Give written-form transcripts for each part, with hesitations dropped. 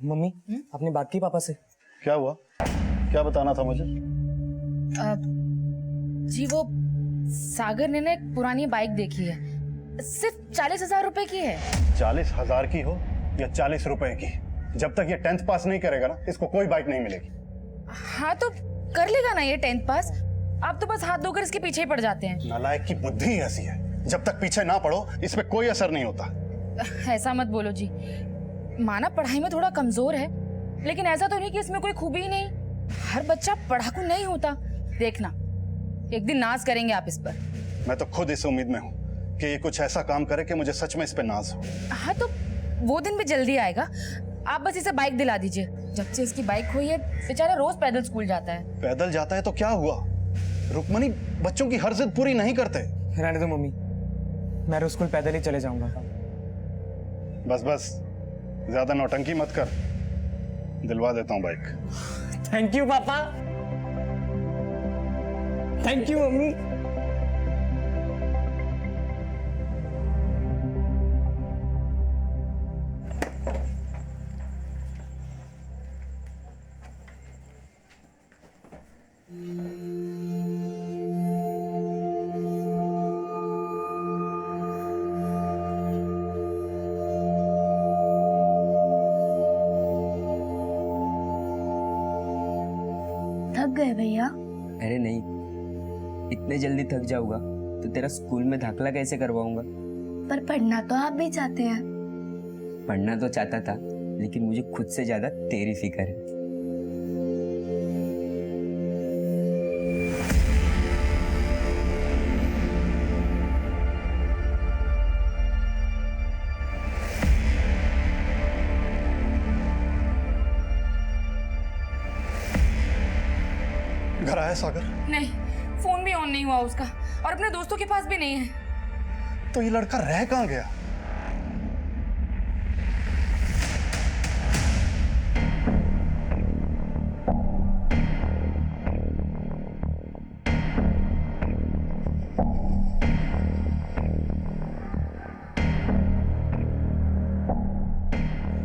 Mummy आपने बात की पापा से? क्या हुआ? क्या बताना था मुझे? जी वो सागर ने ना एक पुरानी बाइक देखी है, सिर्फ 40,000 रुपए की है। 40,000 की हो या 40 रुपए की, जब तक ये 10th पास नहीं करेगा ना, इसको कोई बाइक नहीं मिलेगी। हाँ तो कर लेगा ना ये 10th पास। आप तो बस हाथ धोकर इसके पीछे ही पड़ जाते हैं। नालायक की बुद्धि ही ऐसी है, जब तक पीछे ना पड़ो इस पे कोई असर नहीं होता। ऐसा मत बोलो जी। माना पढ़ाई में थोड़ा कमजोर है, लेकिन ऐसा तो नहीं कि इसमें कोई खूबी ही नहीं। हर बच्चा पढ़ाकू नहीं होता। देखना एक दिन नाज करेंगे आप इस पर। मैं तो खुद इस उम्मीद में हूँ कि ये कुछ ऐसा काम करे कि मुझे सच में इस पे नाज हो। हाँ तो वो दिन भी जल्दी आएगा। आप बस इसे बाइक दिला दीजिए। जब से इसकी बाइक हुई है बेचारा रोज पैदल स्कूल जाता है। पैदल जाता है तो क्या हुआ? रुक्मणी बच्चों की हर जिद पूरी नहीं करते। रहने दो मम्मी, मैं रोज स्कूल पैदल ही चले जाऊंगा। बस बस ज्यादा नौटंकी मत कर, दिलवा देता हूँ बाइक। थैंक यू पापा, थैंक यू मम्मी। थक गए भैया? अरे नहीं, इतने जल्दी थक जाऊंगा तो तेरा स्कूल में दाखला कैसे करवाऊंगा? पर पढ़ना तो आप भी चाहते हैं। पढ़ना तो चाहता था, लेकिन मुझे खुद से ज्यादा तेरी फिक्र है। घर आया सागर? नहीं, फोन भी ऑन नहीं हुआ उसका और अपने दोस्तों के पास भी नहीं है। तो ये लड़का रह कहाँ गया?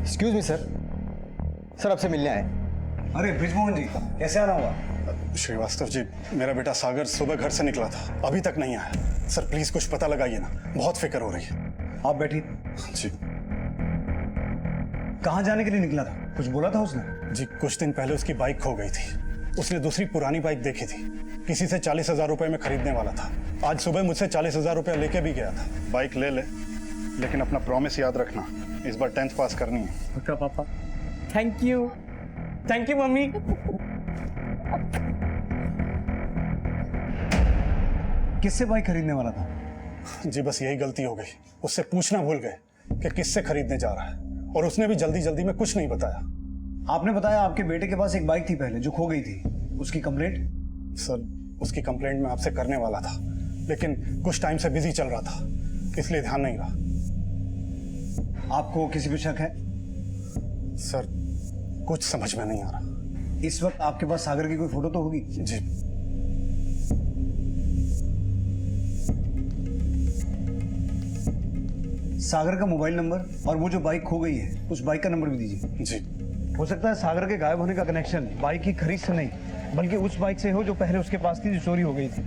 एक्सक्यूज मी सर, सर आपसे मिलने आए। अरे ब्रिजमोहन जी, कैसे आना हुआ? श्रीवास्तव जी, मेरा बेटा सागर सुबह घर से निकला था, अभी तक नहीं आया। सर प्लीज कुछ पता लगाइए ना, बहुत फिक्र हो रही है। आप बैठिए। जी कहाँ जाने के लिए निकला था? कुछ बोला था उसने? जी, कुछ दिन पहले उसकी बाइक खो गई थी। उसने दूसरी पुरानी बाइक देखी थी, किसी से 40,000 रुपए में खरीदने वाला था। आज सुबह मुझसे 40,000 रुपया लेके भी गया था। बाइक ले ले, लेकिन अपना प्रॉमिस याद रखना, इस बार 10th पास करनी है। पक्का पापा। Thank you mummy. किससे बाइक खरीदने वाला था? जी बस यही गलती हो गई, उससे पूछना भूल गए कि किससे खरीदने जा रहा है, और उसने भी जल्दी जल्दी में कुछ नहीं बताया। आपने बताया आपके बेटे के पास एक बाइक थी पहले जो खो गई थी, उसकी कंप्लेंट? सर उसकी कंप्लेंट मैं आपसे करने वाला था, लेकिन कुछ टाइम से बिजी चल रहा था, इसलिए ध्यान नहीं रहा। आपको किसी पे शक है? सर कुछ समझ में नहीं आ रहा। इस वक्त आपके पास सागर की कोई फोटो तो होगी? जी सागर का मोबाइल नंबर और वो जो बाइक खो गई है उस बाइक का नंबर भी दीजिए। जी हो सकता है सागर के गायब होने का कनेक्शन बाइक की खरीद से नहीं, बल्कि उस बाइक से हो जो पहले उसके पास थी, जो चोरी हो गई थी।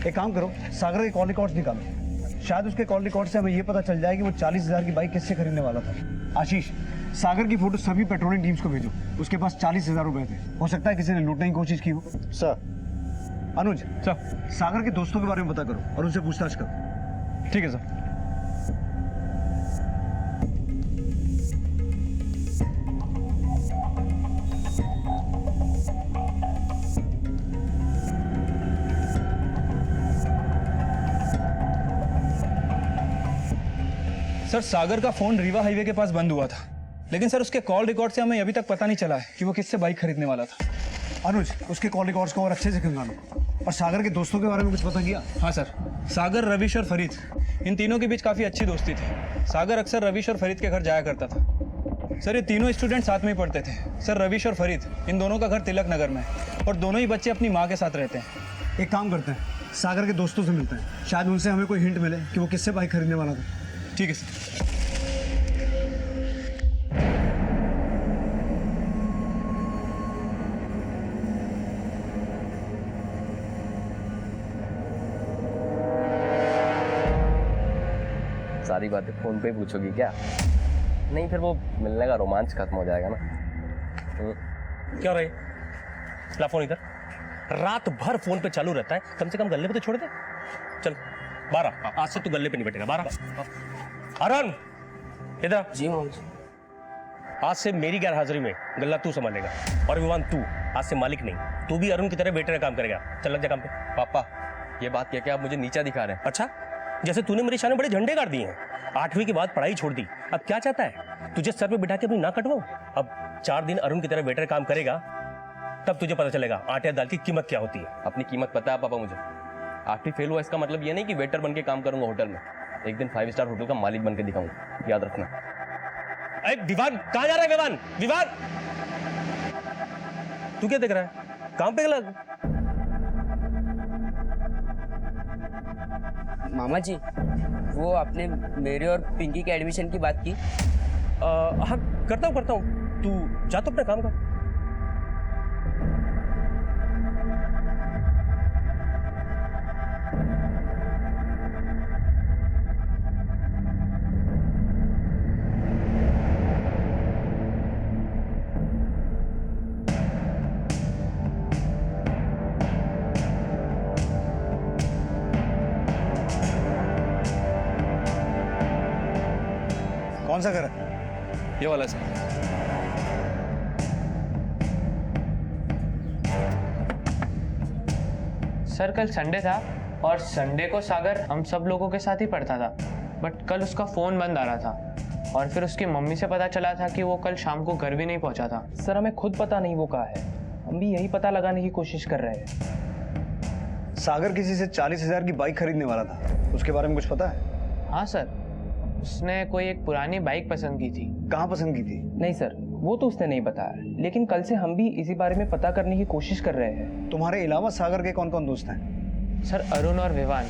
एक काम करो, सागर के कॉल रिकॉर्ड्स निकालो, शायद उसके कॉल रिकॉर्ड से हमें ये पता चल जाए कि वो 40,000 की बाइक किससे खरीदने वाला था। आशीष, सागर की फोटो सभी पेट्रोलिंग टीम्स को भेजो, उसके पास 40,000 रुपए थे, हो सकता है किसी ने लूटने की कोशिश की हो। सर। अनुज सर। सागर के दोस्तों के बारे में पता करो और उनसे पूछताछ करो। ठीक है सर। सर सागर का फोन रीवा हाईवे के पास बंद हुआ था, लेकिन सर उसके कॉल रिकॉर्ड से हमें अभी तक पता नहीं चला है कि वो किससे बाइक खरीदने वाला था। अनुज, उसके कॉल रिकॉर्ड्स को और अच्छे से खंगालो। और सागर के दोस्तों के बारे में कुछ पता किया? हाँ सर, सागर, रविश और फरीद, इन तीनों के बीच काफ़ी अच्छी दोस्ती थी। सागर अक्सर रविश और फरीद के घर जाया करता था। सर ये तीनों स्टूडेंट साथ में ही पढ़ते थे। सर रविश और फरीद, इन दोनों का घर तिलक नगर में है और दोनों ही बच्चे अपनी माँ के साथ रहते हैं। एक काम करते हैं, सागर के दोस्तों से मिलते हैं, शायद उनसे हमें कोई हिंट मिले कि वो किससे बाइक खरीदने वाला था। ठीक है सर। सारी बातें फोन पे ही पूछोगी क्या? नहीं फिर वो मिलने का रोमांच खत्म हो जाएगा ना। क्या रहे? ला फोन इधर। रात भर फोन पे चालू रहता है, कम से कम गले पे तो छोड़ दे। चल 12, आज से तू गले पे नहीं बैठेगा। 12 अरुण इधर। जी मामा जी। आज से मेरी गैर हाजिरी में गल्ला तू संभालेगा, और विवान तू आज से मालिक नहीं, तू भी अरुण की तरह वेटर का काम करेगा। चल लग जा काम पे। पापा ये बात क्या क्या आप मुझे नीचा दिखा रहे हैं? अच्छा, जैसे तूने मेरे सामने बड़े झंडे गाड़ दिए हैं। 8वीं के बाद पढ़ाई छोड़ दी, अब क्या चाहता है? तुझे सर पे बिठा के अपनी नाक कटवाऊं? अब 4 दिन अरुण की तरह वेटर काम करेगा, तब तुझे पता चलेगा आटे दाल की कीमत क्या होती है। अपनी कीमत पता है पापा मुझे। 8वीं फेल हुआ इसका मतलब ये नहीं कि वेटर बन के काम करूंगा होटल में। एक दिन 5 स्टार होटल का मालिक बन के दिखाऊंगा, याद रखना। अरे विवान, कहाँ जा रहा है विवान? विवान, तू क्या देख रहा है? काम पे लग। मामा जी, वो आपने मेरे और पिंकी के एडमिशन की बात की? हाँ करता हूँ। तू जा तो अपना काम कर। कौन सा घर है? ये वाला सर। सर कल संडे था और संडे को सागर हम सब लोगों के साथ ही पढ़ता था, बट कल उसका फ़ोन बंद आ रहा था और फिर उसकी मम्मी से पता चला था कि वो कल शाम को घर भी नहीं पहुंचा था। सर हमें खुद पता नहीं वो कहाँ है, हम भी यही पता लगाने की कोशिश कर रहे हैं। सागर किसी से 40,000 की बाइक खरीदने वाला था, उसके बारे में कुछ पता है? हाँ सर, उसने कोई एक पुरानी बाइक पसंद की थी। कहाँ पसंद की थी? नहीं सर, वो तो उसने नहीं बताया, लेकिन कल से हम भी इसी बारे में पता करने की कोशिश कर रहे हैं। तुम्हारे अलावा सागर के कौन कौन दोस्त हैं? सर अरुण और विवान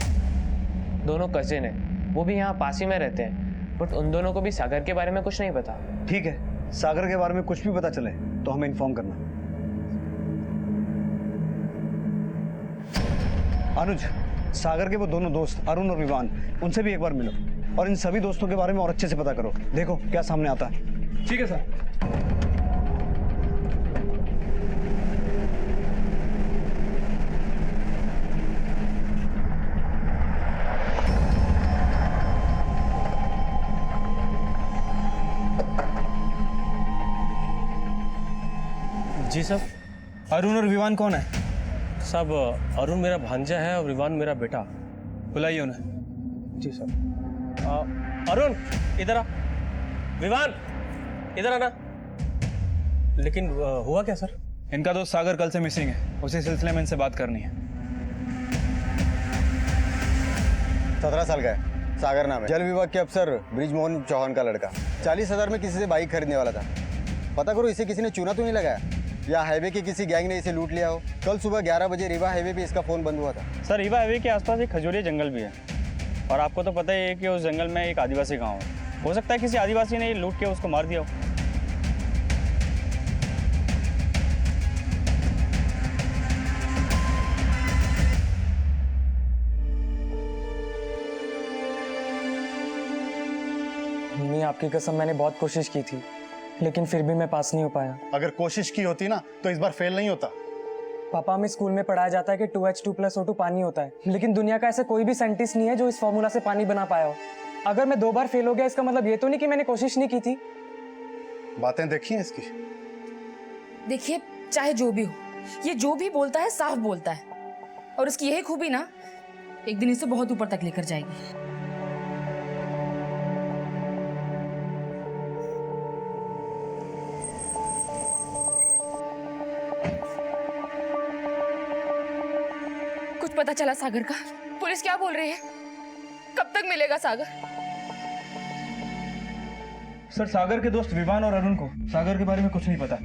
दोनों कजिन हैं, वो भी यहाँ पास ही में रहते हैं, बट उन दोनों को भी सागर के बारे में कुछ नहीं पता। ठीक है, सागर के बारे में कुछ भी पता चले तो हमें इन्फॉर्म करना। अनुज, सागर के वो दोनों दोस्त अरुण और विवान, उनसे भी एक बार मिलो और इन सभी दोस्तों के बारे में और अच्छे से पता करो। देखो क्या सामने आता है। ठीक है सर। जी साहब। अरुण और विवान कौन है? साहब अरुण मेरा भांजा है और विवान मेरा बेटा। बुलाइए उन्हें। जी साहब। अरुण इधर आ। विवान इधर आना। लेकिन हुआ क्या सर? इनका दोस्त सागर कल से मिसिंग है, उसी सिलसिले में इनसे बात करनी है। 17 साल का है, सागर नाम है, जल विभाग के अफसर ब्रिजमोहन चौहान का लड़का। 40,000 में किसी से बाइक खरीदने वाला था। पता करो इसे किसी ने चूना तो नहीं लगाया, या हाईवे के किसी गैंग ने इसे लूट लिया हो। कल सुबह 11 बजे रीवा हाईवे पे इसका फ़ोन बंद हुआ था। सर रीवा हाईवे के आसपास एक खजूरिया जंगल भी है, और आपको तो पता ही है कि उस जंगल में एक आदिवासी गांव है। हो सकता है किसी आदिवासी ने लूट के उसको मार दिया हो। मम्मी आपकी कसम, मैंने बहुत कोशिश की थी, लेकिन फिर भी मैं पास नहीं हो पाया। अगर कोशिश की होती ना तो इस बार फेल नहीं होता। पापा, हमें स्कूल में पढ़ाया जाता है कि 2H2+O2 पानी होता है, लेकिन दुनिया का ऐसा कोई भी साइंटिस्ट नहीं है जो इस फॉर्मूला से पानी बना पाया हो। अगर मैं 2 बार फेल हो गया, इसका मतलब ये तो नहीं कि मैंने कोशिश नहीं की थी। बातें देखी हैं इसकी? देखिए, चाहे जो भी हो, ये जो भी बोलता है साफ बोलता है, और उसकी यही खूबी ना एक दिन इसे बहुत ऊपर तक लेकर जाएगी। कुछ पता चला सागर का? पुलिस क्या बोल रही है? कब तक मिलेगा सागर? सर सागर के दोस्त विवान और अरुण को सागर के बारे में कुछ नहीं पता।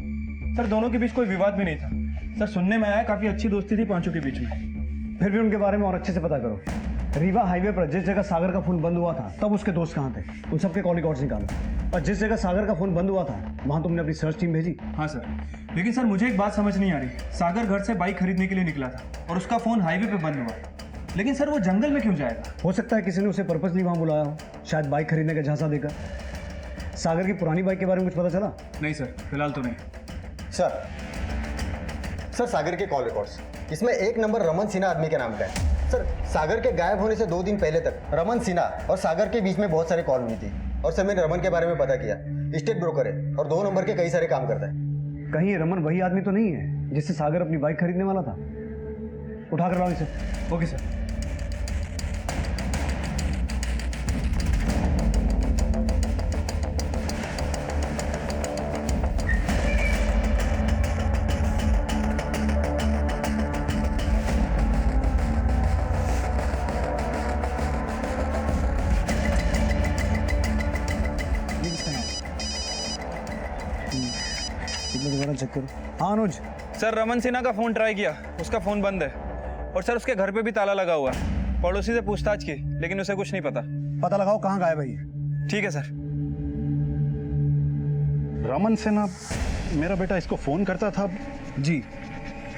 सर दोनों के बीच कोई विवाद भी नहीं था। सर सुनने में आया काफी अच्छी दोस्ती थी पांचों के बीच में। फिर भी उनके बारे में और अच्छे से पता करो। रीवा हाईवे पर जिस जगह सागर का फोन बंद हुआ था, तब उसके दोस्त कहाँ थे? उन सबके कॉल रिकॉर्ड्स निकालो। और जिस जगह सागर का फोन बंद हुआ था, वहां तुमने अपनी सर्च टीम भेजी? हाँ सर, लेकिन सर मुझे एक बात समझ नहीं आ रही। सागर घर से बाइक खरीदने के लिए निकला था और उसका फोन हाईवे पे बंद हुआ। लेकिन सर वो जंगल में क्यों जाएगा? हो सकता है किसी ने उसे पर्पसली वहाँ बुलाया हो, शायद बाइक खरीदने का झांसा देकर। सागर की पुरानी बाइक के बारे में कुछ पता चला? नहीं सर, फिलहाल तो नहीं। सर सागर के कॉल रिकॉर्ड्स, इसमें एक नंबर रमन सिन्हा आदमी के नाम का है। सर सागर के गायब होने से 2 दिन पहले तक रमन सिन्हा और सागर के बीच में बहुत सारे कॉल हुई थी। और सर मैंने रमन के बारे में पता किया, स्टेट ब्रोकर है और 2 नंबर के कई सारे काम करता है। कहीं ये रमन वही आदमी तो नहीं है जिससे सागर अपनी बाइक खरीदने वाला था? उठा कर लाओ इसे। Okay sir. दोबारा चेक करो। हाँ अनुज। सर रमन सिन्हा का फ़ोन ट्राई किया, उसका फ़ोन बंद है। और सर उसके घर पे भी ताला लगा हुआ है। पड़ोसी से पूछताछ की लेकिन उसे कुछ नहीं पता। पता लगाओ कहाँ गायब है ये। ठीक है सर। रमन सिन्हा, मेरा बेटा इसको फ़ोन करता था। जी,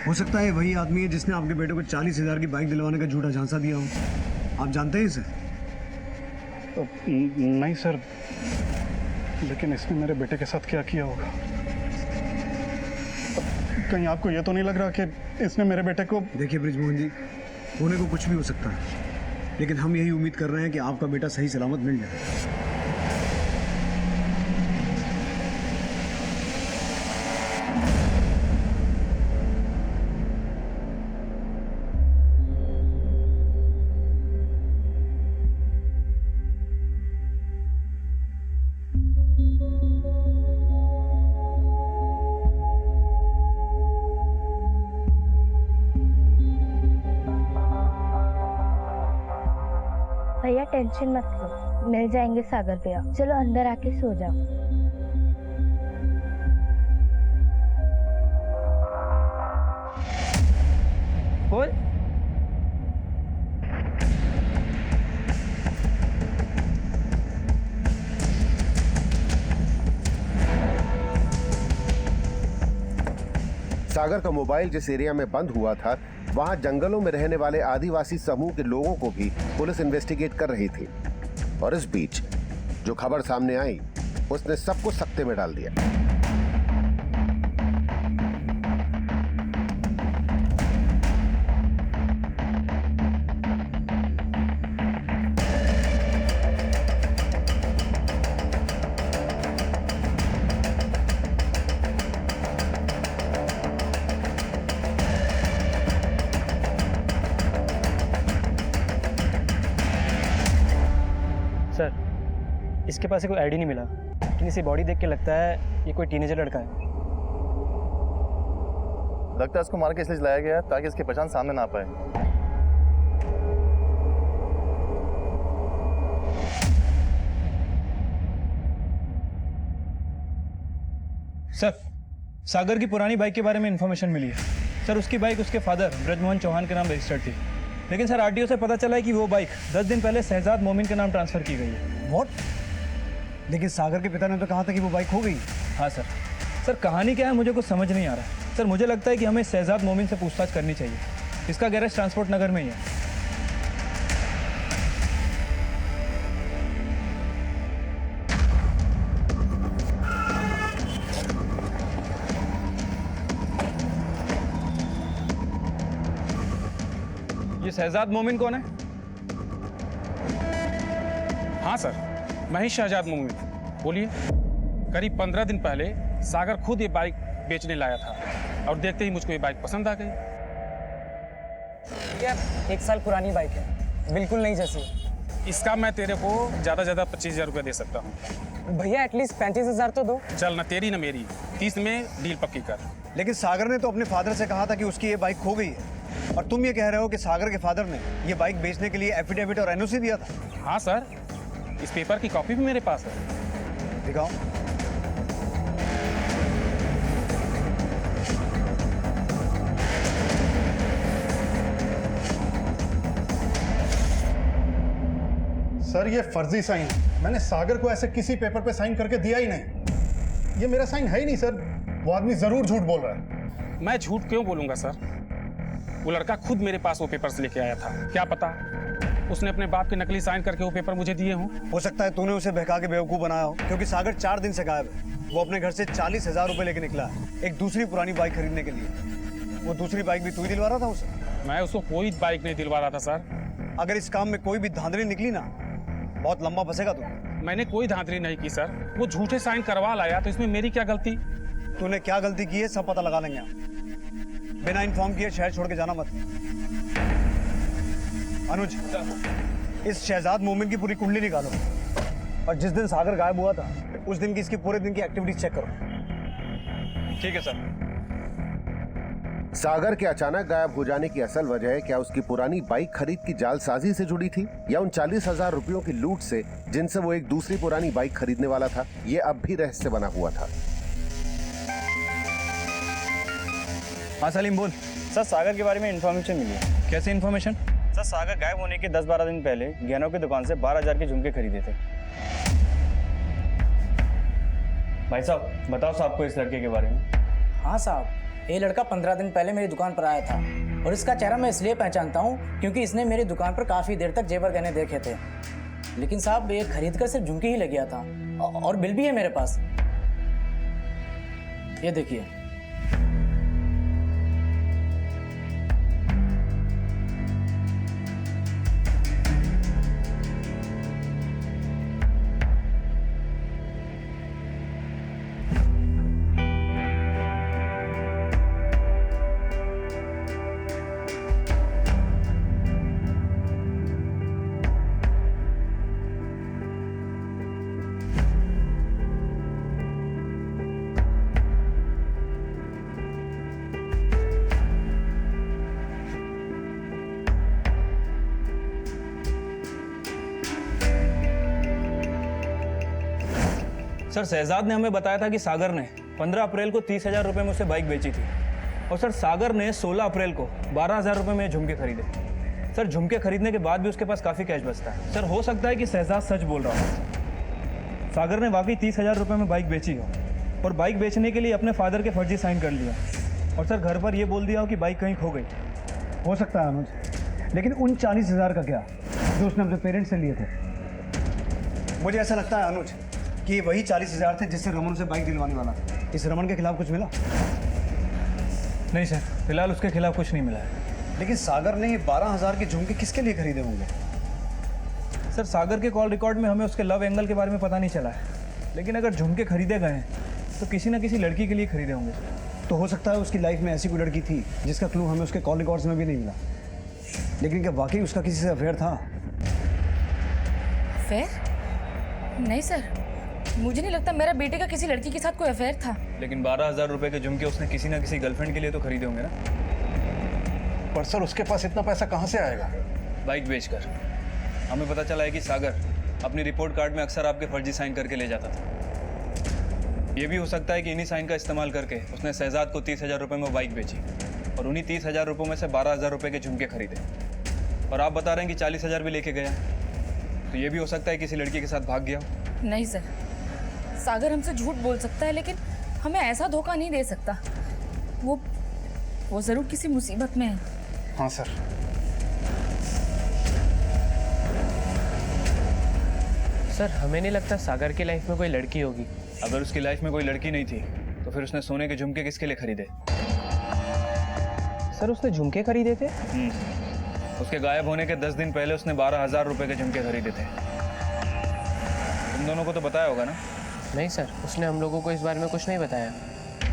हो सकता है वही आदमी है जिसने आपके बेटे को 40,000 की बाइक दिलवाने का झूठा झांसा दिया हो। आप जानते हैं इसे? नहीं सर, लेकिन इसने मेरे बेटे के साथ क्या किया होगा? कहीं आपको ये तो नहीं लग रहा कि इसने मेरे बेटे को... देखिए ब्रिजमोहन जी, होने को कुछ भी हो सकता है, लेकिन हम यही उम्मीद कर रहे हैं कि आपका बेटा सही सलामत मिल जाए। भैया टेंशन मत लो, मिल जाएंगे सागर भैया। चलो अंदर आके सो जाओ। बोल। सागर का मोबाइल जिस एरिया में बंद हुआ था, वहां जंगलों में रहने वाले आदिवासी समूह के लोगों को भी पुलिस इन्वेस्टिगेट कर रही थी। और इस बीच जो खबर सामने आई उसने सबको सख्ते में डाल दिया। सर, इसके पास कोई आईडी नहीं मिला, लेकिन इसी बॉडी देख के लगता है ये कोई टीनेजर लड़का है। लगता है इसको मार के इसलिए लाया गया ताकि इसकी पहचान सामने ना आ पाए। सर, सागर की पुरानी बाइक के बारे में इंफॉर्मेशन मिली है। सर उसकी बाइक उसके फादर ब्रजमोहन चौहान के नाम रजिस्टर्ड थी, लेकिन सर आरटीओ से पता चला है कि वो बाइक 10 दिन पहले शहजाद मोमिन के नाम ट्रांसफर की गई है। व्हाट? लेकिन सागर के पिता ने तो कहा था कि वो बाइक खो गई। हाँ सर। सर कहानी क्या है मुझे कुछ समझ नहीं आ रहा। सर मुझे लगता है कि हमें शहजाद मोमिन से पूछताछ करनी चाहिए। इसका गैरेज ट्रांसपोर्ट नगर में ही है। ये शहजाद मोमिन कौन है? हाँ सर, मैं ही शहजाद मोमिन। बोलिए। करीब 15 दिन पहले सागर खुद ये बाइक बेचने लाया था और देखते ही मुझको ये बाइक पसंद आ गई। यार 1 साल पुरानी बाइक है, बिल्कुल नहीं जैसी। इसका मैं तेरे को ज़्यादा 25,000 रुपये दे सकता हूँ। भैया एटलीस्ट 35,000 तो दो। चल ना तेरी ना मेरी, 30 में डील पक्की कर। लेकिन सागर ने तो अपने फादर से कहा था कि उसकी ये बाइक खो गई है, और तुम ये कह रहे हो कि सागर के फादर ने ये बाइक बेचने के लिए एफिडेविट और एनओसी दिया था। हाँ सर, इस पेपर की कॉपी भी मेरे पास है। दिखाओ। सर ये फर्जी साइन, मैंने सागर को ऐसे किसी पेपर पे साइन करके दिया ही नहीं। ये मेरा साइन है ही नहीं सर। वो आदमी जरूर झूठ बोल रहा है। मैं झूठ क्यों बोलूँगा सर? वो लड़का खुद मेरे पास वो पेपर्स लेके आया था। क्या पता उसने अपने बाप के नकली साइन करके वो पेपर मुझे दिए हों। हो सकता है तूने उसे बहका के बेवकूफ़ बनाया हो, क्योंकि सागर 4 दिन से गायब है। वो अपने घर से 40,000 रुपए लेके निकला है एक दूसरी पुरानी बाइक खरीदने के लिए। वो दूसरी बाइक भी तू ही दिलवा रहा था उसे? मैं उसको कोई बाइक नहीं दिलवा रहा था सर। अगर इस काम में कोई भी धांधली निकली ना, बहुत लंबा फंसेगा तू। मैंने कोई धांधली नहीं की सर, वो झूठे साइन करवा लाया, तो इसमें मेरी क्या गलती? तूने क्या गलती की है सब पता लगा लेंगे हम। बिना इन्फॉर्म किए शहर छोड़ के जाना मत। अनुज, इस शहजाद मोमिन की पूरी कुंडली निकालो और जिस दिन सागर गायब हुआ था उस दिन की इसकी पूरे दिन की एक्टिविटीज चेक करो। ठीक है सर। सागर के अचानक गायब हो जाने की असल वजह क्या उसकी पुरानी बाइक खरीद की जालसाजी से जुड़ी थी, या उन 40,000 रुपयों की लूट से जिनसे वो एक दूसरी पुरानी बाइक खरीदने वाला था? ये अब भी रहस्य बना हुआ था। हाँ सलीम बोल। सर सागर के बारे में इन्फॉर्मेशन मिली है। कैसी इन्फॉर्मेशन? सर सागर गायब होने के 10-12 दिन पहले गहनों की दुकान से 12,000 के झुमके खरीदे थे। भाई साहब बताओ साहब को इस लड़के के बारे में। हाँ साहब, ये लड़का 15 दिन पहले मेरी दुकान पर आया था और इसका चेहरा मैं इसलिए पहचानता हूँ क्योंकि इसने मेरी दुकान पर काफ़ी देर तक जेवर गहने देखे थे। लेकिन साहब ये खरीद कर सिर्फ झुमके ही ले गया था और बिल भी है मेरे पास, ये देखिए। सर शहजाद ने हमें बताया था कि सागर ने 15 अप्रैल को 30,000 रुपये में उसे बाइक बेची थी और सर सागर ने 16 अप्रैल को 12,000 रुपये में झुमके खरीदे। सर झुमके खरीदने के बाद भी उसके पास काफ़ी कैश बचता है। सर हो सकता है कि शहजाद सच बोल रहा हो, सागर ने वाकई 30,000 रुपये में बाइक बेची हो और बाइक बेचने के लिए अपने फादर के फर्जी साइन कर लिया और सर घर पर यह बोल दिया हो कि बाइक कहीं खो गई। हो सकता है अनुज, लेकिन उन 40,000 का क्या जो उसने अपने पेरेंट्स से लिए थे? मुझे ऐसा लगता है अनुज कि ये वही 40,000 थे जिससे रमन से बाइक दिलवाने वाला। इस रमन के खिलाफ कुछ मिला? नहीं सर, फिलहाल उसके खिलाफ कुछ नहीं मिला है। लेकिन सागर ने ये 12,000 के झुमके किसके लिए खरीदे होंगे? सर सागर के कॉल रिकॉर्ड में हमें उसके लव एंगल के बारे में पता नहीं चला है, लेकिन अगर झुमके खरीदे गए हैं तो किसी न किसी लड़की के लिए खरीदे होंगे। तो हो सकता है उसकी लाइफ में ऐसी कोई लड़की थी जिसका क्लू हमें उसके कॉल रिकॉर्ड्स में भी नहीं मिला। लेकिन क्या वाकई उसका किसी से अफेयर था? अफेयर? नहीं सर, मुझे नहीं लगता मेरा बेटे का किसी लड़की के साथ कोई अफेयर था। लेकिन 12,000 रुपए के झुमके उसने किसी न किसी गर्लफ्रेंड के लिए तो खरीदे होंगे ना। पर सर उसके पास इतना पैसा कहाँ से आएगा? बाइक बेचकर। हमें पता चला है कि सागर अपनी रिपोर्ट कार्ड में अक्सर आपके फर्जी साइन करके ले जाता था। ये भी हो सकता है कि इन्हीं साइन का इस्तेमाल करके उसने शहजाद को 30,000 रुपये में बाइक बेची और उन्हीं 30,000 रुपये में से 12,000 रुपये के झुमके खरीदे। और आप बता रहे हैं कि 40,000 भी लेके गया, तो ये भी हो सकता है किसी लड़की के साथ भाग गया। नहीं सर, सागर हमसे झूठ बोल सकता है लेकिन हमें ऐसा धोखा नहीं दे सकता। वो ज़रूर किसी मुसीबत में है। हाँ सर। सर हमें नहीं लगता सागर की लाइफ में कोई लड़की होगी। अगर उसकी लाइफ में कोई लड़की नहीं थी तो फिर उसने सोने के झुमके किसके लिए खरीदे? सर उसने झुमके खरीदे थे? उसके गायब होने के 10 दिन पहले उसने 12,000 रुपये के झुमके खरीदे थे। तुम दोनों को तो बताया होगा ना? नहीं सर, उसने हम लोगों को इस बारे में कुछ नहीं बताया।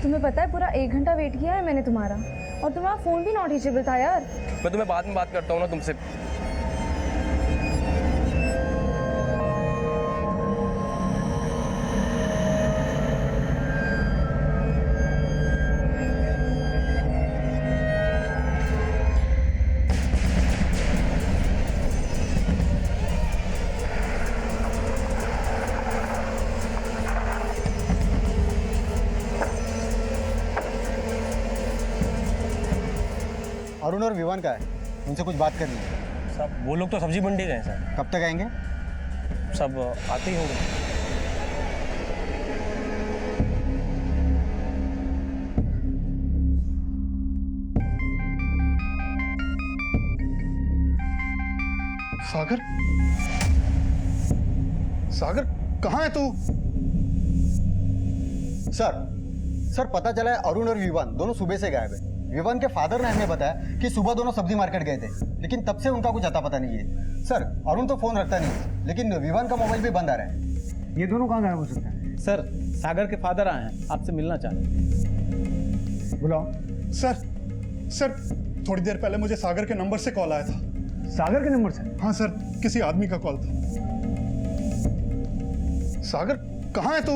तुम्हें पता है पूरा 1 घंटा वेट किया है मैंने तुम्हारा, और तुम्हारा फ़ोन भी नॉट रीचेबल था यार। मैं तुम्हें बाद में बात करता हूँ ना तुमसे। अरुण और विवान का है, उनसे कुछ बात करनी है। साहब वो लोग तो सब्जी मंडी गए सर। कब तक आएंगे? सब आते ही होंगे। सागर, सागर कहाँ है तू? सर पता चला है अरुण और विवान दोनों सुबह से गायब है। विवान के फादर ने हमें बताया कि सुबह दोनों सब्जी मार्केट गए थे, लेकिन तब से उनका कुछ अता पता नहीं है। सर अरुण तो फोन रखता नहीं, लेकिन विवान का मोबाइल भी बंद आ रहा है। ये दोनों कहाँ गायब हो सकते हैं? सर सागर के फादर आए हैं, आपसे मिलना चाहते हैं। बुलाओ। सर थोड़ी देर पहले मुझे सागर के नंबर से कॉल आया था। सागर के नंबर से? हाँ सर, किसी आदमी का कॉल था। सागर कहाँ है तू?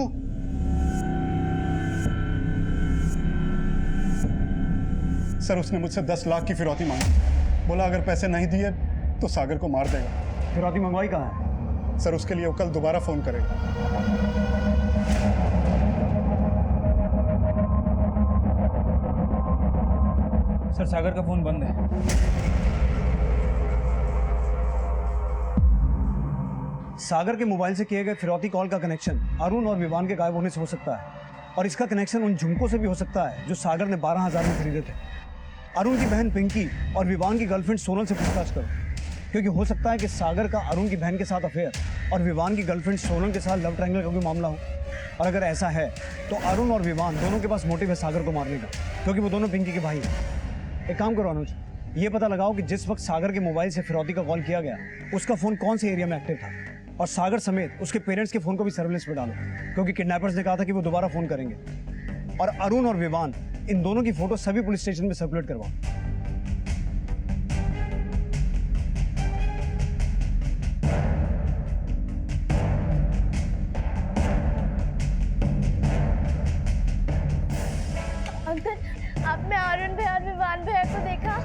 सर उसने मुझसे 10 लाख की फिरौती मांगी, बोला अगर पैसे नहीं दिए तो सागर को मार देगा। फिरौती मंगवाई कहाँ है? सर उसके लिए वो कल दोबारा फोन करेगा। सर सागर का फोन बंद है। सागर के मोबाइल से किए गए फिरौती कॉल का कनेक्शन अरुण और विवान के गायब होने से हो सकता है, और इसका कनेक्शन उन झुमकों से भी हो सकता है जो सागर ने 12,000 में खरीदे थे। अरुण की बहन पिंकी और विवान की गर्लफ्रेंड सोनल से पूछताछ करो, क्योंकि हो सकता है कि सागर का अरुण की बहन के साथ अफेयर और विवान की गर्लफ्रेंड सोनल के साथ लव ट्रायंगल का कोई मामला हो। और अगर ऐसा है तो अरुण और विवान दोनों के पास मोटिव है सागर को मारने का, क्योंकि वो दोनों पिंकी के भाई हैं। एक काम करो अनुज, ये पता लगाओ कि जिस वक्त सागर के मोबाइल से फिरौती का कॉल किया गया उसका फ़ोन कौन से एरिया में एक्टिव था, और सागर समेत उसके पेरेंट्स के फ़ोन को भी सर्विलेंस में डालो, क्योंकि किडनैपर्स ने कहा था कि वो दोबारा फ़ोन करेंगे। और अरुण और विवान इन दोनों की फ़ोटो सभी पुलिस स्टेशन में सर्कुलेट करवाओ। अंकल, आपने अरुण भैया और विवान भैया को देखा?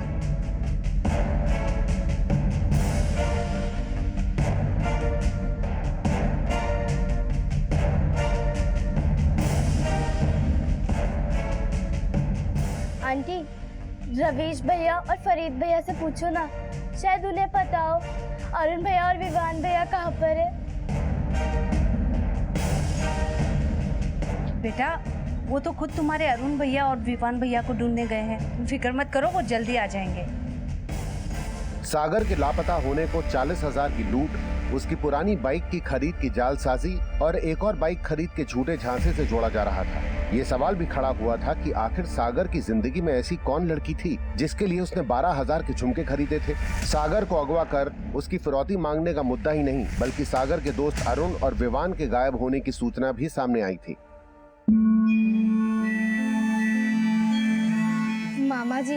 आंटी, रवीश भैया और फरीद भैया से पूछो ना, शायद उन्हें पता हो अरुण भैया और विवान भैया कहाँ पर है। बेटा वो तो खुद तुम्हारे अरुण भैया और विवान भैया को ढूंढने गए हैं, तुम फिक्र मत करो, वो जल्दी आ जाएंगे। सागर के लापता होने को 40,000 की लूट, उसकी पुरानी बाइक की खरीद की जालसाजी और एक और बाइक खरीद के झूठे झांसे से जोड़ा जा रहा था। ये सवाल भी खड़ा हुआ था कि आखिर सागर की जिंदगी में ऐसी कौन लड़की थी जिसके लिए उसने 12,000 के झुमके खरीदे थे। सागर को अगवा कर उसकी फिरौती मांगने का मुद्दा ही नहीं, बल्कि सागर के दोस्त अरुण और विवान के गायब होने की सूचना भी सामने आई थी। मामा जी,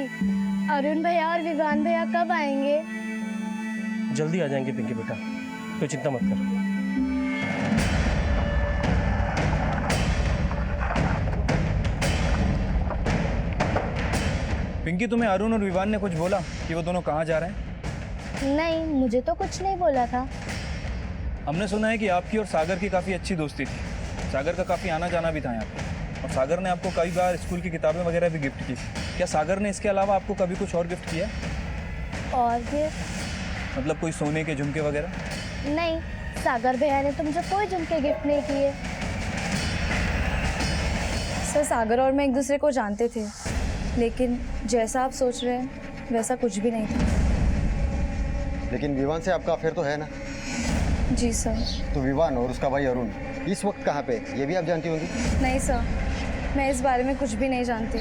अरुण भैया और विवान भैया कब आएंगे? जल्दी आ जाएंगे पिंकी बेटा, तो चिंता मत कर। पिंकी तुम्हें अरुण और विवान ने कुछ बोला कि वो दोनों कहाँ जा रहे हैं? नहीं, मुझे तो कुछ नहीं बोला था। हमने सुना है कि आपकी और सागर की काफ़ी अच्छी दोस्ती थी, सागर का काफ़ी आना जाना भी था यहाँ पे, और सागर ने आपको कई बार स्कूल की किताबें वगैरह भी गिफ्ट की। क्या सागर ने इसके अलावा आपको कभी कुछ और गिफ्ट किया? और फिर? मतलब कोई सोने के झुमके वगैरह? नहीं, सागर भैया ने तो मुझे कोई झुमके गिफ्ट नहीं किए। सर सागर और मैं एक दूसरे को जानते थे, लेकिन जैसा आप सोच रहे हैं वैसा कुछ भी नहीं था। लेकिन विवान से आपका अफेयर तो है ना? जी सर। तो विवान और उसका भाई अरुण इस वक्त कहाँ पे, ये भी आप जानती होंगी? नहीं सर, मैं इस बारे में कुछ भी नहीं जानती।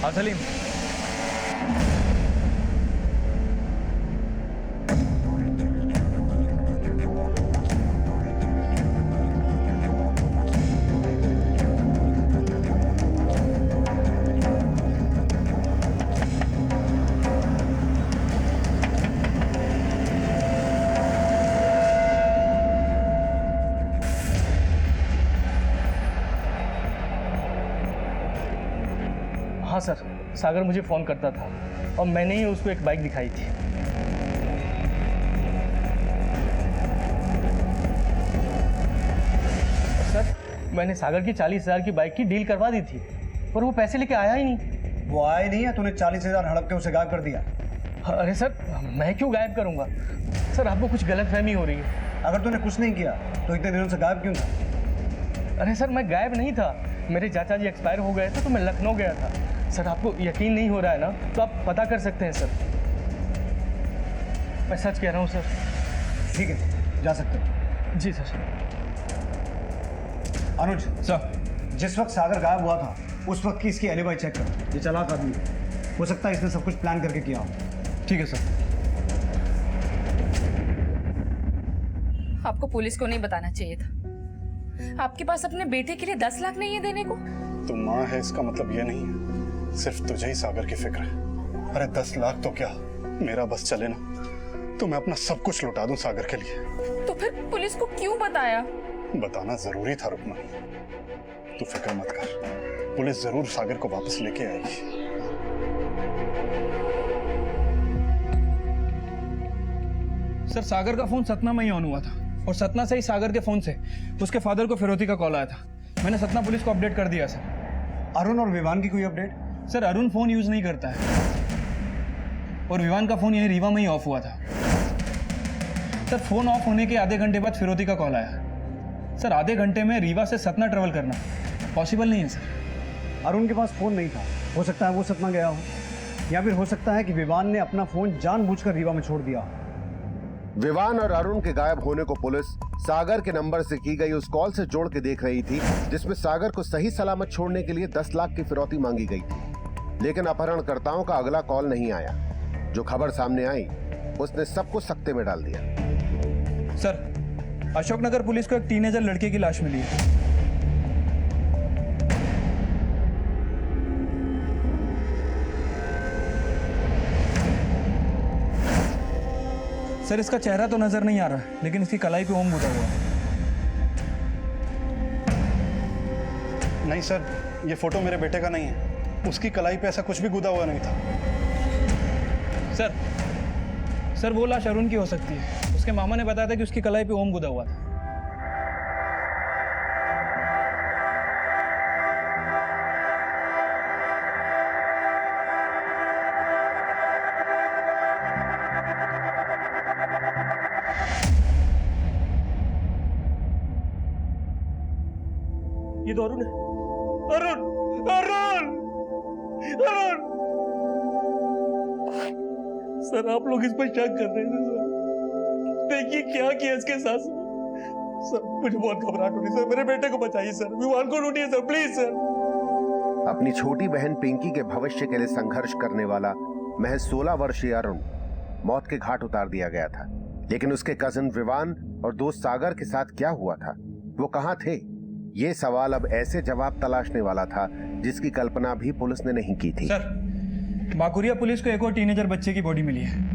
हाँ सलीम। हाँ सर, सागर मुझे फ़ोन करता था और मैंने ही उसको एक बाइक दिखाई थी। सर, मैंने सागर की 40,000 की बाइक की डील करवा दी थी, पर वो पैसे लेके आया ही नहीं। वो आया नहीं है, तूने 40,000 हड़प के उसे गायब कर दिया। अरे सर, मैं क्यों गायब करूंगा? सर आपको कुछ गलतफहमी हो रही है। अगर तूने कुछ नहीं किया तो इतने दिनों से गायब क्यों था? अरे सर मैं गायब नहीं था, मेरे चाचा जी एक्सपायर हो गए थे तो मैं लखनऊ गया था। सर आपको यकीन नहीं हो रहा है ना, तो आप पता कर सकते हैं सर, मैं सच कह रहा हूँ सर। ठीक है, जा सकते हो। जी सर। अनुज सर, जिस वक्त सागर गायब हुआ था उस वक्त की इसकी एलिबाई चेक करो। ये चालाक आदमी है, हो सकता है इसने सब कुछ प्लान करके किया हो। ठीक है सर। आपको पुलिस को नहीं बताना चाहिए था। आपके पास अपने बेटे के लिए 10 लाख नहीं है देने को। तू माँ है इसका मतलब ये नहीं है सिर्फ तुझे ही सागर की फिक्र है। अरे 10 लाख तो क्या, मेरा बस चले ना तो मैं अपना सब कुछ लुटा दूं सागर के लिए। तो फिर पुलिस को क्यों बताया? बताना जरूरी था रुकना। तू फिक्र मत कर, पुलिस जरूर सागर को वापस लेके आएगी। सर सागर का फोन सतना में ही ऑन हुआ था और सतना से ही सागर के फोन से उसके फादर को फिरौती का कॉल आया था। मैंने सतना पुलिस को अपडेट कर दिया सर। अरुण और विवान की कोई update? Sir Arun phone use नहीं करता है और विवान का फोन यही रीवा में ही ऑफ हुआ था। सर फोन ऑफ होने के आधे घंटे बाद फिरौती का कॉल आया। सर आधे घंटे में रीवा से सतना ट्रेवल करना पॉसिबल नहीं है सर। अरुण के पास फोन नहीं था, हो सकता है वो सतना गया हो, या फिर हो सकता है कि विवान ने अपना फोन जानबूझकर रीवा में छोड़ दिया। विवान और अरुण के गायब होने को पुलिस सागर के नंबर से की गई उस कॉल से जोड़ के देख रही थी, जिसमें सागर को सही सलामत छोड़ने के लिए 10 लाख की फिरौती मांगी गई थी। लेकिन अपहरणकर्ताओं का अगला कॉल नहीं आया। जो खबर सामने आई उसने सबको सख्ते में डाल दिया। सर अशोकनगर पुलिस को एक टीनेजर लड़के की लाश मिली है। सर इसका चेहरा तो नजर नहीं आ रहा, लेकिन इसकी कलाई पे ओम गुदा हुआ है। नहीं सर, ये फोटो मेरे बेटे का नहीं है। उसकी कलाई पे ऐसा कुछ भी गुदा हुआ नहीं था। सर वो लाश अरुण की हो सकती है। उसके मामा ने बताया था कि उसकी कलाई पे ओम गुदा हुआ था। ये तो अरुण है। अरुण अरुण अरुण सर आप लोग इस पर शक कर रहे थे सर। देखिए क्या किया इसके साथ सर। मुझे बहुत घबराहट हो रही सर। मेरे बेटे को बचाइए सर, विवान को ढूंढिए सर, प्लीज सर। अपनी छोटी बहन पिंकी के भविष्य के लिए संघर्ष करने वाला महज 16 वर्षीय अरुण मौत के घाट उतार दिया गया था। लेकिन उसके कजिन विवान और दोस्त सागर के साथ क्या हुआ था, वो कहां थे? ये सवाल अब ऐसे जवाब तलाशने वाला था जिसकी कल्पना भी पुलिस ने नहीं की थी। सर बाकुरिया पुलिस को एक और टीनेजर बच्चे की बॉडी मिली है।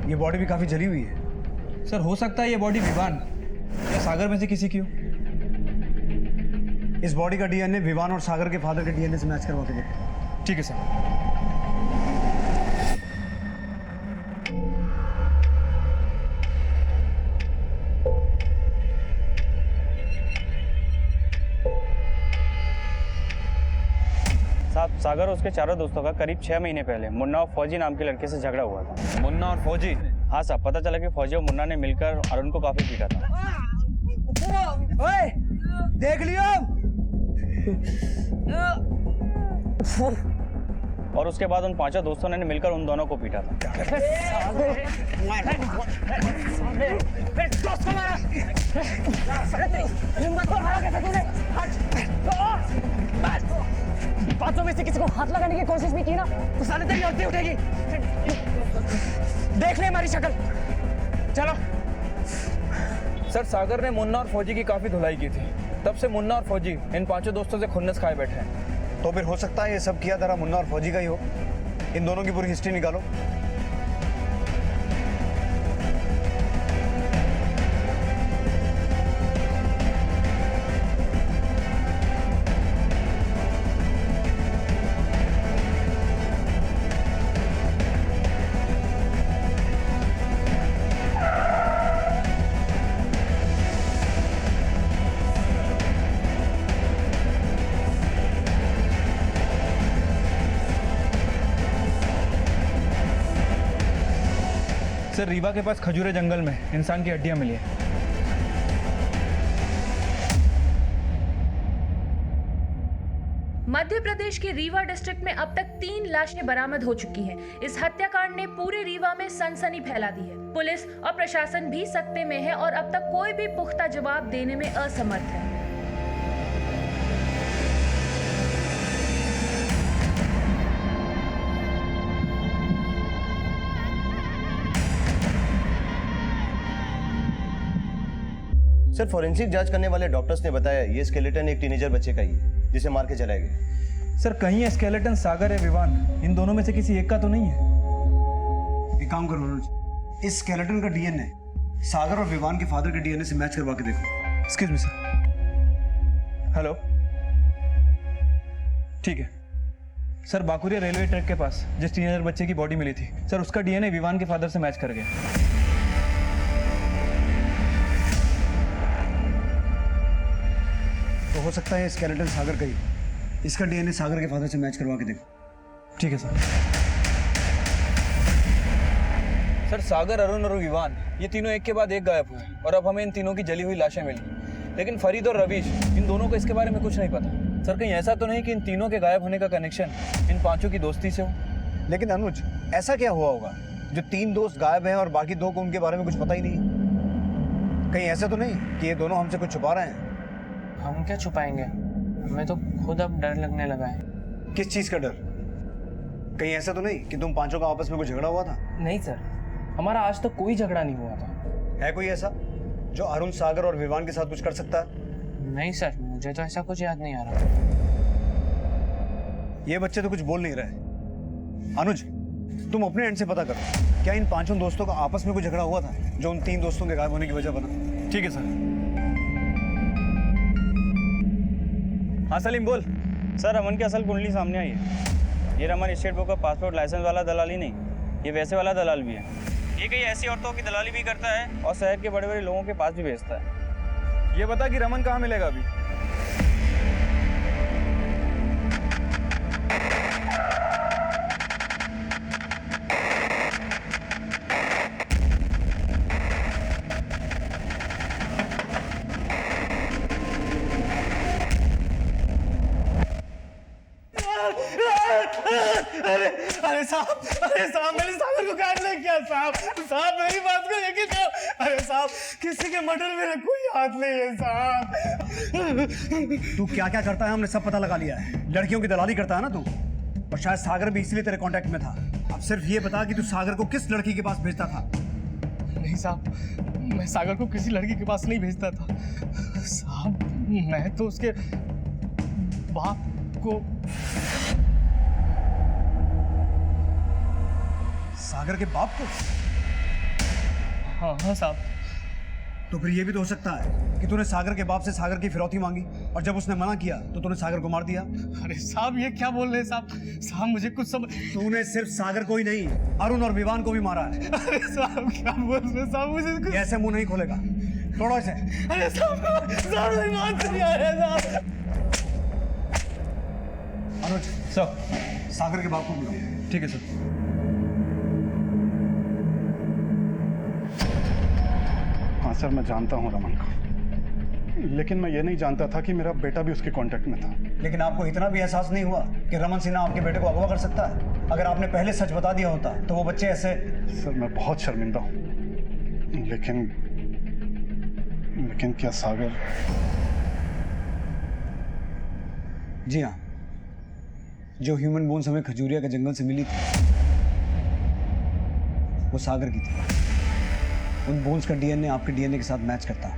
ये बॉडी भी काफी जली हुई है। सर हो सकता है ये बॉडी विवान या सागर में से किसी की हो। इस बॉडी का डीएनए विवान और सागर के फादर के डीएनए से मैच करवा के देखो। ठीक है सर। साहब सागर और उसके चारों दोस्तों का करीब 6 महीने पहले मुन्ना और फौजी नाम के लड़के से झगड़ा हुआ था। मुन्ना और फौजी? हाँ साहब, पता चला कि फौजी और मुन्ना ने मिलकर अरुण को काफी पीटा था। ओए, देख लियो। और उसके बाद उन 5 दोस्तों ने मिलकर उन दोनों को पीटा था। बातों में से किसी को हाथ लगाने की कोशिश भी की ना तो साले तेरी अर्थी उठेगी। देख ले हमारी शक्ल। चलो। सर सागर ने मुन्ना और फौजी की काफी धुलाई की थी। तब से मुन्ना और फौजी इन 5 दोस्तों से खुन्नस खाए बैठे हैं। तो फिर हो सकता है ये सब किया धरा मुन्ना और फौजी का ही हो। इन दोनों की पूरी हिस्ट्री निकालो। सर रीवा के पास खजूरे जंगल में इंसान की हड्डियां मिली है। मध्य प्रदेश के रीवा डिस्ट्रिक्ट में अब तक 3 लाशें बरामद हो चुकी हैं। इस हत्याकांड ने पूरे रीवा में सनसनी फैला दी है। पुलिस और प्रशासन भी सकते में है और अब तक कोई भी पुख्ता जवाब देने में असमर्थ है। सर फॉरेंसिक जांच करने वाले डॉक्टर्स ने बताया ये स्केलेटन एक टीनेजर बच्चे का ही है जिसे मार के चलाए गए। सर कहीं ये स्केलेटन सागर या विवान, इन दोनों में से किसी एक का तो नहीं है? एक काम करो अनुज, इस स्केलेटन का डीएनए सागर और विवान के फादर के डीएनए से मैच करवा के देखो। Excuse me sir. हेलो, ठीक है सर। बाकुरिया रेलवे ट्रैक के पास जिस टीनेजर बच्चे की बॉडी मिली थी सर, उसका डीएनए विवान के फादर से मैच कर गया। तो हो सकता है स्केलेटन सागर का ही। इसका डीएनए सागर के फादर से मैच करवा के देखो। ठीक है सर। सर सागर, अरुण और विवान ये तीनों एक के बाद एक गायब हुए और अब हमें इन तीनों की जली हुई लाशें मिली, लेकिन फरीद और रवीश इन दोनों को इसके बारे में कुछ नहीं पता। सर कहीं ऐसा तो नहीं कि इन तीनों के गायब होने का कनेक्शन इन पांचों की दोस्ती से हो? लेकिन अनुज, ऐसा क्या हुआ होगा जो 3 दोस्त गायब हैं और बाकी 2 को उनके बारे में कुछ पता ही नहीं? कहीं ऐसा तो नहीं कि ये दोनों हमसे कुछ छुपा रहे हैं? हम क्या छुपाएंगे, हमें तो खुद अब डर लगने लगा है। किस चीज का डर? कहीं ऐसा तो नहीं कि तुम पांचों का आपस में कुछ झगड़ा हुआ था? नहीं सर, हमारा आज तक कोई झगड़ा नहीं हुआ था। है कोई ऐसा जो अरुण, सागर और विवान के साथ कुछ कर सकता है? नहीं सर, मुझे तो ऐसा कुछ याद नहीं आ रहा। ये बच्चे तो कुछ बोल नहीं रहे। अनुज, तुम अपने एंड से पता करो, क्या इन पांचों दोस्तों का आपस में कोई झगड़ा हुआ था जो उन 3 दोस्तों के गायब होने की वजह बना? ठीक है सर। हाँ सलीम बोल। सर रमन की असल कुंडली सामने आई है। ये रमन स्टेट बुक का पासपोर्ट लाइसेंस वाला दलाल ही नहीं, ये वैसे वाला दलाल भी है। ये कई ऐसी औरतों की दलाली भी करता है और शहर के बड़े बड़े लोगों के पास भी भेजता है। ये बता कि रमन कहाँ मिलेगा अभी? अरे साहब मैंने सागर को काट ले क्या? साहब मेरी बात को यकीन करो। अरे साहब, किसी के मर्डर में कोई हाथ नहीं है साहब। तू क्या क्या करता है हमने सब पता लगा लिया है। लड़कियों की दलाली करता है ना तू, और शायद सागर भी इसलिए तेरे कांटेक्ट में था। अब सिर्फ ये बता कि तू सागर को किस लड़की के पास भेजता था? नहीं साहब, मैं सागर को किसी लड़की के पास नहीं भेजता था साहब। मैं तो उसके बाप को। सागर के बाप को? हाँ साहब। तो फिर ये भी तो हो सकता है कि तूने सागर के बाप से सागर की फिरौती मांगी और जब उसने मना किया तो तूने सागर को मार दिया। अरे साहब ये क्या बोल रहे हैं साहब? साहब मुझे कुछ समझ। तूने सिर्फ सागर को ही नहीं, अरुण और विवान को भी मारा है। अरे साहब क्या बोल रहे हैं साहब? मुझे कुछ ऐसे मुंह नहीं खोलेगा, तोड़ो इसे। अरे साहब मेरी बात नहीं आ रही साहब। अनुज सर, सागर के बाप को बुलाओ। ठीक है सर। हाँ सर, मैं जानता हूँ रमन को, लेकिन मैं ये नहीं जानता था कि मेरा बेटा भी उसके कांटेक्ट में था। लेकिन आपको इतना भी एहसास नहीं हुआ कि रमन सिन्हा आपके बेटे को अगवा कर सकता है? अगर आपने पहले सच बता दिया होता तो वो बच्चे ऐसे। सर मैं बहुत शर्मिंदा हूँ, लेकिन क्या सागर? जी हाँ, जो ह्यूमन बोन्स हमें खजूरिया के जंगल से मिली थी वो सागर की थी। उन बोन्स का डीएनए आपके डीएनए के साथ मैच करता है।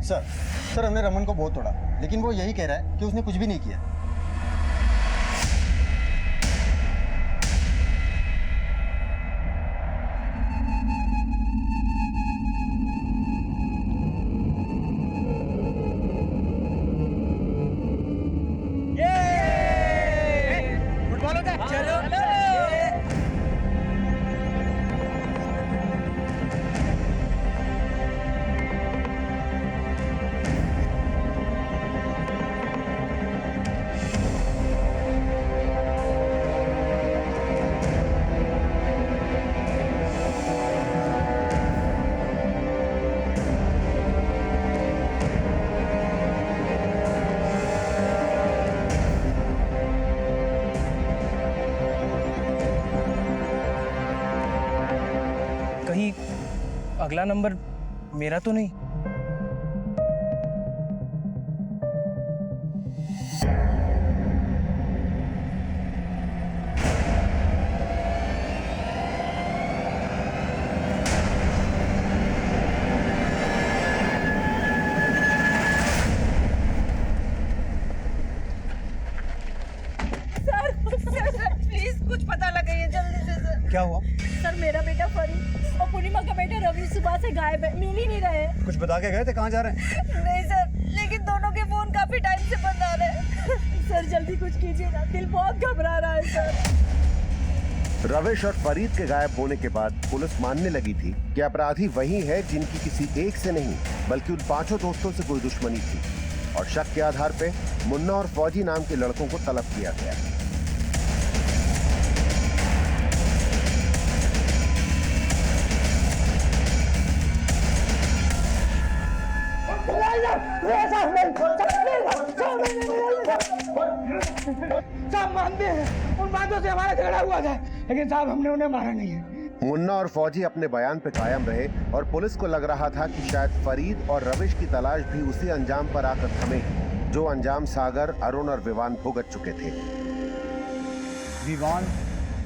सर हमने रमन को बहुत तोड़ा, लेकिन वो यही कह रहा है कि उसने कुछ भी नहीं किया। कहीं अगला नंबर मेरा तो नहीं? प्लीज कुछ पता लगाइए जल्दी से सर। क्या हुआ? सर मेरा बेटा फरीद और पूर्णिमा का बेटा रवि सुबह से गायब है, मिल ही नहीं रहे। कुछ बता के गए थे कहाँ जा रहे हैं? नहीं सर, लेकिन दोनों के फोन काफी टाइम से बंद आ रहे हैं। सर जल्दी कुछ कीजिए ना, दिल बहुत घबरा रहा है सर। रविश और फरीद के गायब होने के बाद पुलिस मानने लगी थी कि अपराधी वही है जिनकी किसी एक से नहीं बल्कि उन 5 दोस्तों से कोई दुश्मनी थी, और शक के आधार पे मुन्ना और फौजी नाम के लड़कों को तलब किया गया। साहब मानते हैं उन बातों से हमारा झगड़ा हुआ था, लेकिन साहब हमने उन्हें मारा नहीं है। मुन्ना और फौजी अपने बयान पे कायम रहे और पुलिस को लग रहा था कि शायद फरीद और रविश की तलाश भी उसी अंजाम पर आकर थमेगी जो अंजाम सागर, अरुण और विवान भुगत चुके थे। विवान,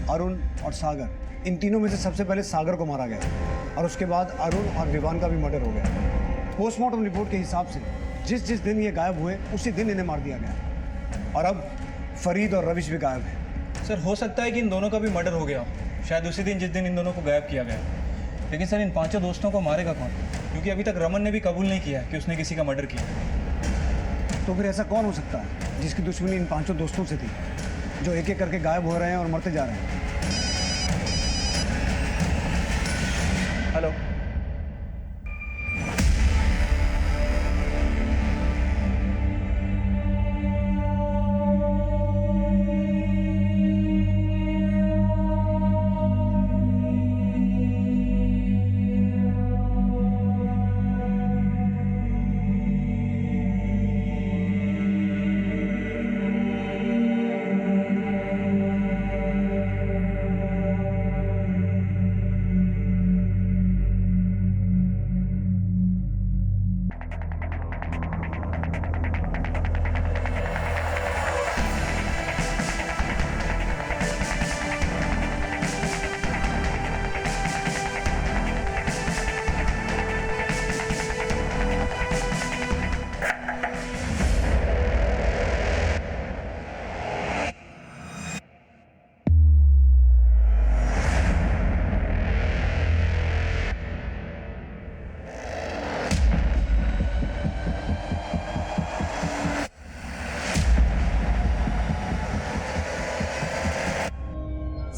अरुण और सागर, इन तीनों में से सबसे पहले सागर को मारा गया और उसके बाद अरुण और विवान का भी मर्डर हो गया। पोस्टमार्टम रिपोर्ट के हिसाब से जिस दिन ये गायब हुए उसी दिन इन्हें मार दिया गया, और अब फरीद और रविश भी गायब हैं। सर हो सकता है कि इन दोनों का भी मर्डर हो गया हो, शायद उसी दिन जिस दिन इन दोनों को गायब किया गया। लेकिन सर इन 5 दोस्तों को मारेगा कौन? क्योंकि अभी तक रमन ने भी कबूल नहीं किया कि उसने किसी का मर्डर किया। तो फिर ऐसा कौन हो सकता है जिसकी दुश्मनी इन 5 दोस्तों से थी, जो एक एक करके गायब हो रहे हैं और मरते जा रहे हैं? हेलो,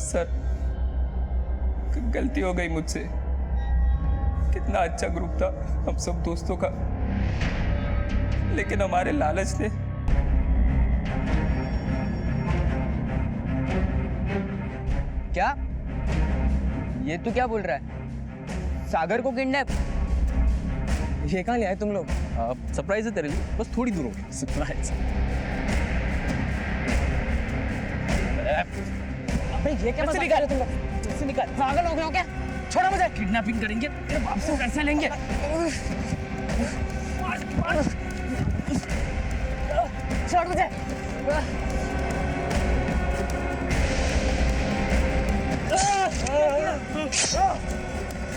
सर गलती हो गई मुझसे। कितना अच्छा ग्रुप था हम सब दोस्तों का, लेकिन हमारे लालच ने क्या? ये तू क्या बोल रहा है? सागर को किडनैप? ये कहाँ ले आए तुम लोग? सरप्राइज है तेरे लिए, बस थोड़ी दूर हो गई। सरप्राइज। अबे ये क्या मजाक कर रहे हो तुम लोग? जल्दी निकाल। पागल हो गए हो क्या? छोड़ो मुझे। किडनैपिंग करेंगे, तेरे बाप से पैसे लेंगे। छोड़ मुझे।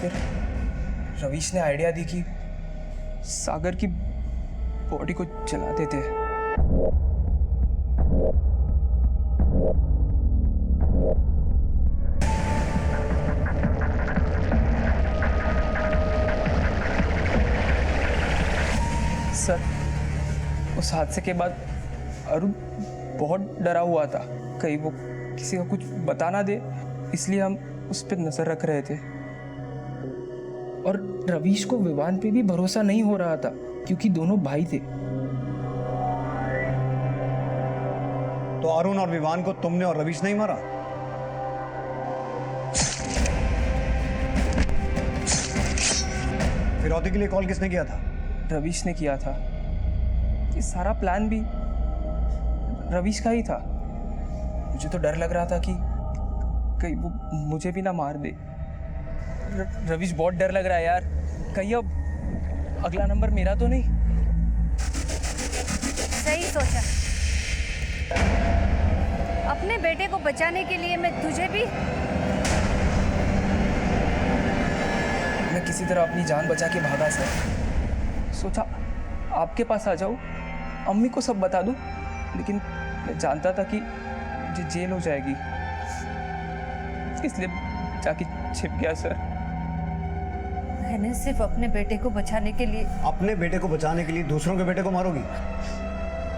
फिर रवीश ने आइडिया दी कि सागर की बॉडी को जलाते थे। सर, उस हादसे के बाद अरुण बहुत डरा हुआ था, कहीं वो किसी को कुछ बता ना दे, इसलिए हम उस पर नजर रख रहे थे। और रवीश को विवान पे भी भरोसा नहीं हो रहा था क्योंकि दोनों भाई थे। तो अरुण और विवान को तुमने और रवीश नहीं मारा? फिरौती के लिए कॉल किसने किया था? रवीश ने किया था। ये सारा प्लान भी रवीश का ही था। मुझे तो डर लग रहा था कि कहीं वो मुझे भी ना मार दे। रवीश, बहुत डर लग रहा है यार, कहीं अब अगला नंबर मेरा तो नहीं। सही सोचा। अपने बेटे को बचाने के लिए मैं तुझे भी मैं किसी तरह अपनी जान बचा के भागा सर। सोचा आपके पास आ जाऊं, अम्मी को सब बता दूं, लेकिन मैं जानता था कि मुझे जेल हो जाएगी, इसलिए जाके छिप गया सर। मैंने सिर्फ अपने बेटे को बचाने के लिए। अपने बेटे को बचाने के लिए दूसरों के बेटे को मारोगी?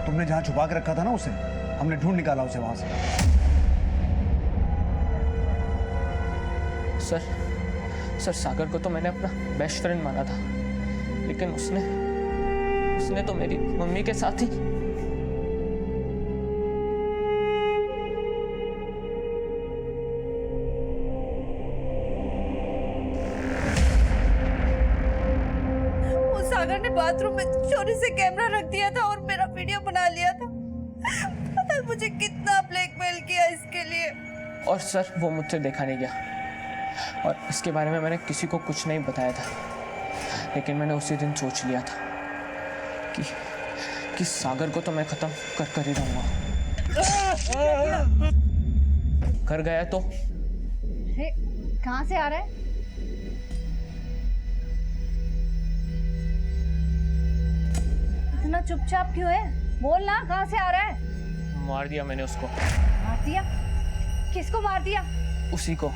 तुमने जहां छुपा के रखा था ना उसे, हमने ढूंढ निकाला उसे वहां से। सर, सागर को तो मैंने अपना बेस्ट फ्रेंड माना था, लेकिन उसने तो मेरी मम्मी के साथ ही। सागर ने बाथरूम में चोरी से कैमरा रख दिया था और मेरा वीडियो बना लिया था। पता है मुझे कितना ब्लैकमेल किया इसके लिए। और सर, वो मुझसे देखा नहीं गया और इसके बारे में मैंने किसी को कुछ नहीं बताया था, लेकिन मैंने उसी दिन सोच लिया था कि सागर को तो मैं खत्म कर ही रहूंगा। घर गया तो कहाँ से आ रहा है? इतना चुपचाप क्यों है? बोल ना, कहाँ से आ रहा है? मार दिया मैंने उसको। मार दिया? किसको मार दिया? उसी को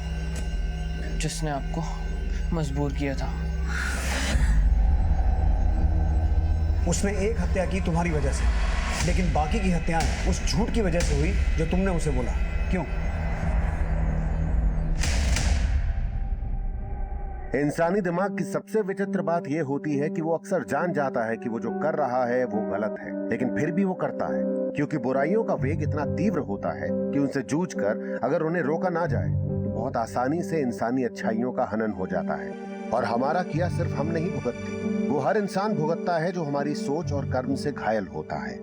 जिसने आपको मजबूर किया था। उसने एक हत्या की तुम्हारी वजह से, लेकिन बाकी की हत्याएं उस झूठ की वजह से हुई जो तुमने उसे बोला। क्यों? इंसानी दिमाग की सबसे विचित्र बात यह होती है कि वो अक्सर जान जाता है कि वो जो कर रहा है वो गलत है, लेकिन फिर भी वो करता है, क्योंकि बुराइयों का वेग इतना तीव्र होता है कि उनसे जूझकर अगर उन्हें रोका ना जाए तो बहुत आसानी से इंसानी अच्छाइयों का हनन हो जाता है। और हमारा किया सिर्फ हम नहीं भुगतते, वो हर इंसान भुगतता है जो हमारी सोच और कर्म से घायल होता है।